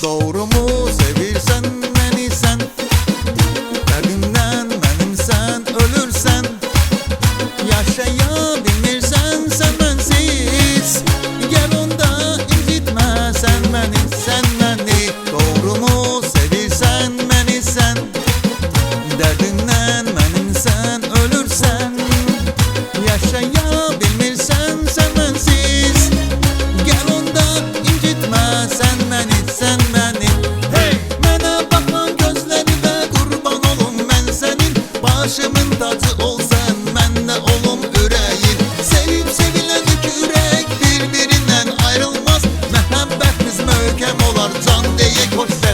Doğrumu sevirsen beni sen, derdimden benimsen ölürsen, yaşayabilmirsen sen bensiz, gel onda incitme sen beni, sen beni. Doğrumu sevirsen beni sen, derdimden benimsen ölürsen, yaşayabilmirsen sen bensiz, gel onda incitme sen beni, sen beni. Hey! Mənə baxan gözlərinə qurban olum mən sənin, başımın tacı ol sən, mənlə olum ürəyin. Sevib sevilən iki ürək bir-birindən ayrılmaz, məhəbbətimiz möhkəm olar, can deyək hoş.